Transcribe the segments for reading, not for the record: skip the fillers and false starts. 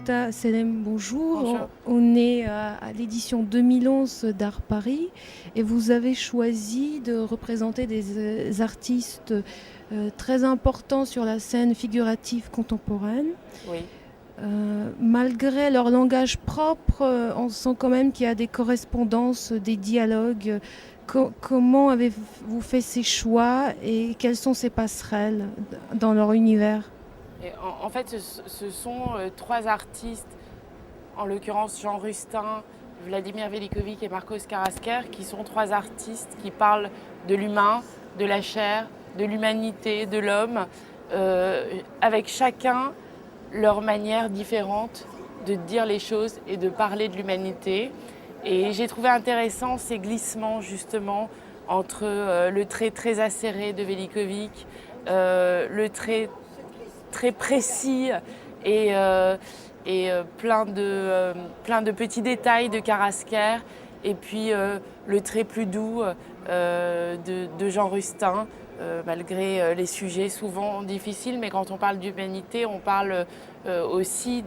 Marta Selem, bonjour. Bonjour. On est à l'édition 2011 d'Art Paris et vous avez choisi de représenter des artistes très importants sur la scène figurative contemporaine. Oui. Malgré leur langage propre, on sent quand même qu'il y a des correspondances, des dialogues. Comment avez-vous fait ces choix et quelles sont ces passerelles dans leur univers? Et en fait, ce sont trois artistes, en l'occurrence Jean Rustin, Vladimir Velikovic et Marcos Karasker, qui sont trois artistes qui parlent de l'humain, de la chair, de l'humanité, de l'homme, avec chacun leur manière différente de dire les choses et de parler de l'humanité. Et j'ai trouvé intéressant ces glissements justement entre le trait très acéré de Velikovic, le trait très précis et, plein de petits détails de Karasker, et puis le trait plus doux de Jean Rustin, malgré les sujets souvent difficiles. Mais quand on parle d'humanité, on parle aussi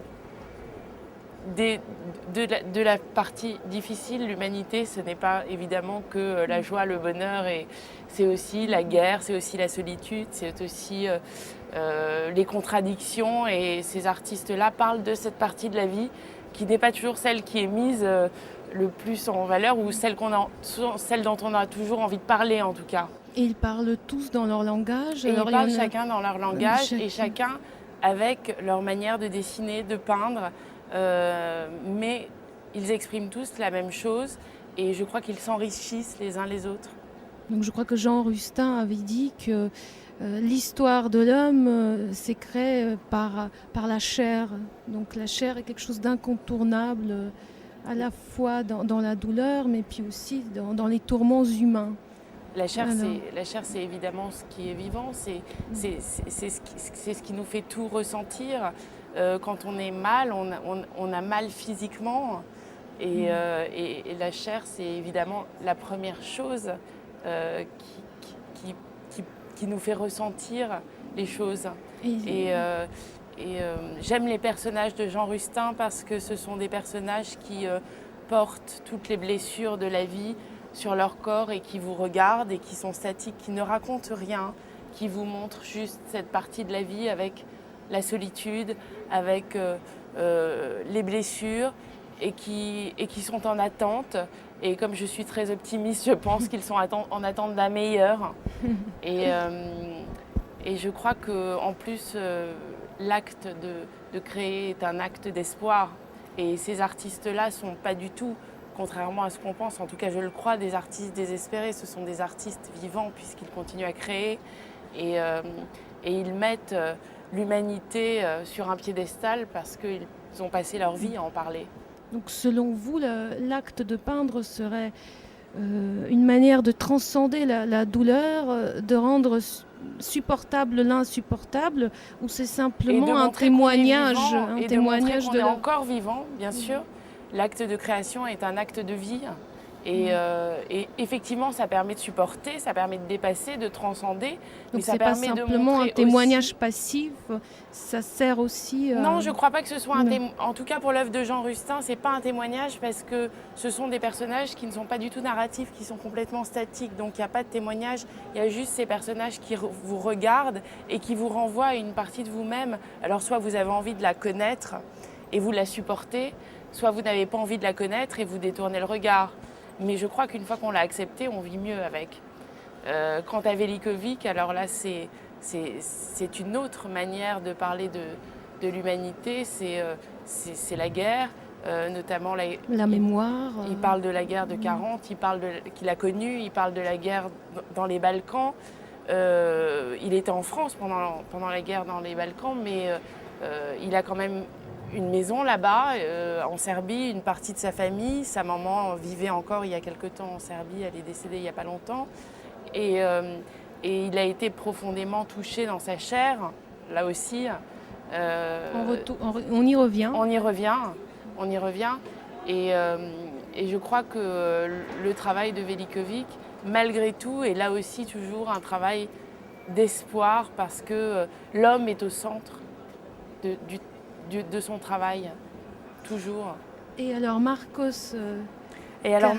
de la partie difficile. L'humanité, ce n'est pas évidemment que la joie, le bonheur, et c'est aussi la guerre, c'est aussi la solitude, c'est aussi les contradictions. Et ces artistes-là parlent de cette partie de la vie qui n'est pas toujours celle qui est mise le plus en valeur, ou celle dont on a toujours envie de parler en tout cas. Et ils parlent tous dans leur langage. Et alors ils parlent chacun dans leur langage et chacun avec leur manière de dessiner, de peindre. Mais ils expriment tous la même chose et je crois qu'ils s'enrichissent les uns les autres. Donc je crois que Jean Rustin avait dit que l'histoire de l'homme s'est créée par la chair. Donc la chair est quelque chose d'incontournable, à la fois dans la douleur, mais puis aussi dans les tourments humains. La chair, c'est évidemment ce qui est vivant, c'est ce qui nous fait tout ressentir. Quand on est mal, on a mal physiquement. Et la chair, c'est évidemment la première chose qui nous fait ressentir les choses. Et j'aime les personnages de Jean Rustin parce que ce sont des personnages qui portent toutes les blessures de la vie sur leur corps et qui vous regardent et qui sont statiques, qui ne racontent rien, qui vous montrent juste cette partie de la vie avec la solitude, avec les blessures et qui sont en attente. Et comme je suis très optimiste, je pense qu'ils sont en attente d'un meilleur. Et je crois qu'en plus, l'acte de créer est un acte d'espoir. Et ces artistes-là ne sont pas du tout, contrairement à ce qu'on pense, en tout cas je le crois, des artistes désespérés. Ce sont des artistes vivants puisqu'ils continuent à créer et ils mettent l'humanité sur un piédestal parce qu'ils ont passé leur vie à en parler. Donc selon vous, l'acte de peindre serait une manière de transcender la douleur, de rendre supportable l'insupportable, ou c'est simplement un témoignage, de montrer qu'on est encore vivant, bien sûr. L'acte de création est un acte de vie. Et effectivement, ça permet de supporter, ça permet de dépasser, de transcender. Donc c'est pas simplement un témoignage passif, ça sert aussi... Non, je ne crois pas que ce soit un témoignage. En tout cas, pour l'œuvre de Jean Rustin, ce n'est pas un témoignage parce que ce sont des personnages qui ne sont pas du tout narratifs, qui sont complètement statiques. Donc il n'y a pas de témoignage, il y a juste ces personnages qui vous regardent et qui vous renvoient à une partie de vous-même. Alors soit vous avez envie de la connaître et vous la supportez, soit vous n'avez pas envie de la connaître et vous détournez le regard. Mais je crois qu'une fois qu'on l'a accepté, on vit mieux avec. Quant à Velikovic, alors là, c'est une autre manière de parler de l'humanité. C'est la guerre, notamment la mémoire. Il parle de la guerre de 40, qu'il a connue, il parle de la guerre dans les Balkans. Il était en France pendant la guerre dans les Balkans, mais il a quand même une maison là-bas, en Serbie, une partie de sa famille. Sa maman vivait encore il y a quelque temps en Serbie, elle est décédée il n'y a pas longtemps. Et il a été profondément touché dans sa chair, là aussi. On y revient. On y revient. Et je crois que le travail de Velikovic, malgré tout, est là aussi toujours un travail d'espoir parce que l'homme est au centre de son travail. toujours. Et alors Marcos Et alors,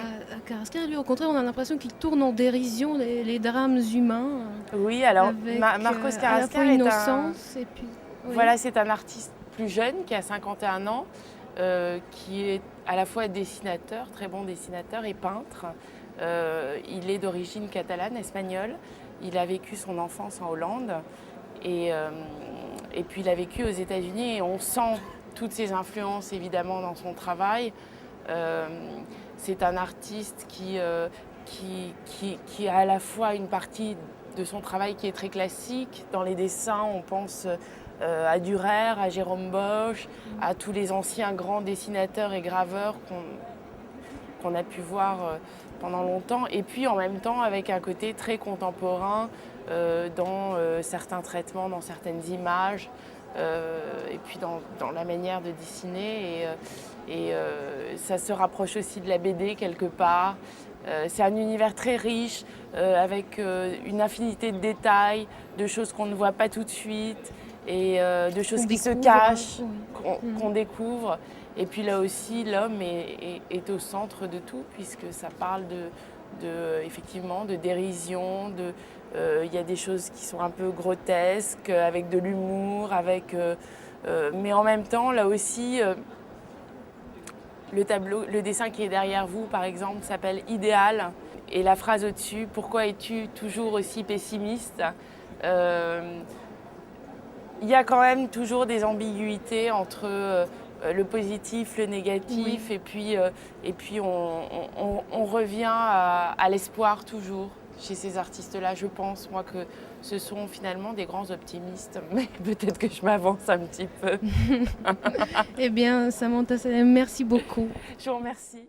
Carrascal, lui, au contraire, on a l'impression qu'il tourne en dérision les drames humains. oui, alors Avec Marcos à la Carrascal fois est innocence et puis... oui. voilà, c'est un artiste plus jeune qui a 51 ans, qui est à la fois dessinateur, très bon dessinateur et peintre. Il est d'origine catalane, espagnole. Il a vécu son enfance en Hollande et puis il a vécu aux États-Unis et on sent toutes ses influences évidemment dans son travail. C'est un artiste qui a à la fois une partie de son travail qui est très classique. Dans les dessins, on pense à Dürer, à Jérôme Bosch, à tous les anciens grands dessinateurs et graveurs qu'on a pu voir pendant longtemps. Et puis en même temps avec un côté très contemporain dans certains traitements, dans certaines images. Et puis dans la manière de dessiner et ça se rapproche aussi de la BD quelque part. C'est un univers très riche avec une infinité de détails, de choses qu'on ne voit pas tout de suite et de choses qui se cachent, qu'on découvre. Et puis là aussi, l'homme est au centre de tout puisque ça parle effectivement de dérision, il y a des choses qui sont un peu grotesques, avec de l'humour, mais en même temps, là aussi, le dessin qui est derrière vous, par exemple, s'appelle « Idéal ». Et la phrase au-dessus, « Pourquoi es-tu toujours aussi pessimiste ?» Il y a quand même toujours des ambiguïtés entre le positif, le négatif, et puis on revient à l'espoir toujours. Chez ces artistes-là, je pense, moi, que ce sont finalement des grands optimistes. Mais peut-être que je m'avance un petit peu. Eh bien, Samantha Salem, merci beaucoup. Je vous remercie.